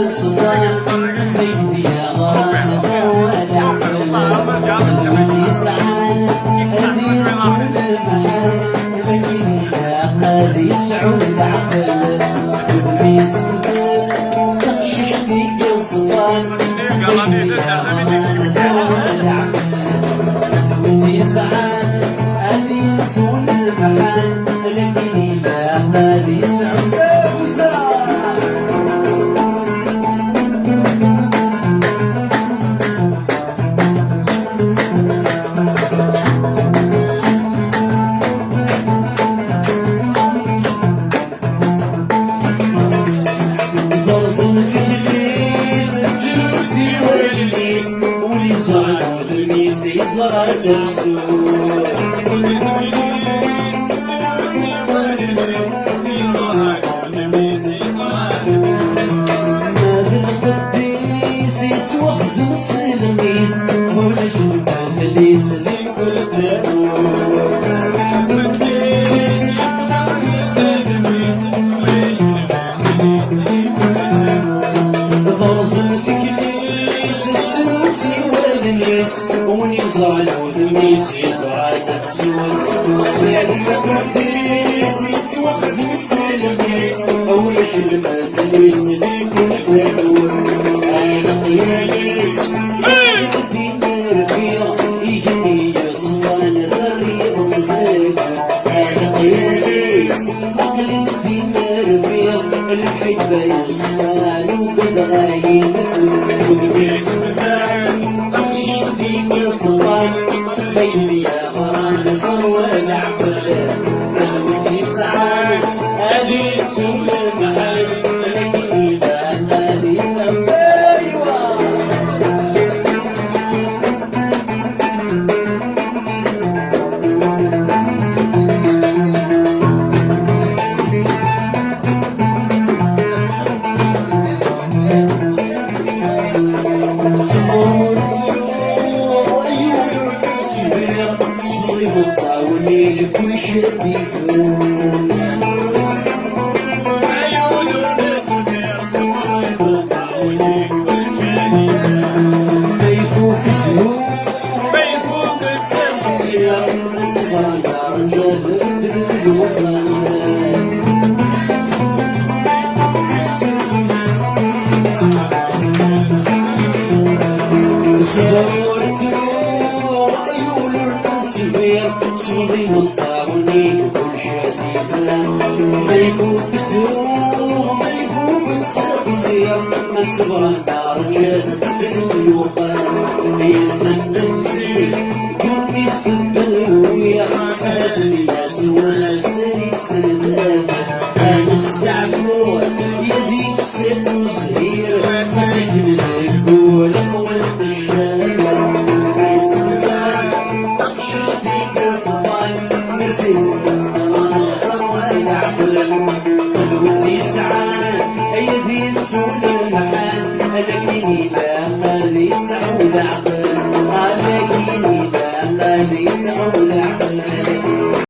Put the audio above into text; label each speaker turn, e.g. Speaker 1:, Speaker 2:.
Speaker 1: صفات تبيد يا غانا ولا عقل وزي سعان هذي تسول المحال لكن يا قادي يسعود العقل تبني السنين تقشش فيك الصفات تبيد يا غانا ولا عقل وزي سعان هذي تسول المحال لكن يا قادي يسعود يزرع نفسه يتوخد مسلميس ونجم مثليس لكل ضرزن في كنيس تسوسي والنيس ونزرع الودنيس يزرع نفسه يتوخد يتوخد مسلميس ونجم مثليس لكل خياليس يهدي رفيع يجني يصفان ذري صديق انا خياليس عقل الدين رفيع الحبة يصفان وبدغايل ودبيس مكان تمشي دين يصفان تبين يا غران ثروة العقل نغمتي سعان هذه تسول المحل لكن إذا تالي سمع كل شيء يكون ما يفوق السنون ما يفوق السير صبر يا رجال الدنيا صوري مطاوني كل شيء فلان ما يفوق السوق ما يفوق السير ما صبر على رجال الوطن يلزم نفسي كوني صدقوا يا اللي يسوى سلسلة انا استعفو يديك سن وزهير سجن الكل قوة الشارع قلبتي سعان ايدي تسول المحال لكن اذا خلي سعود عقل لكن اذا خلي سعود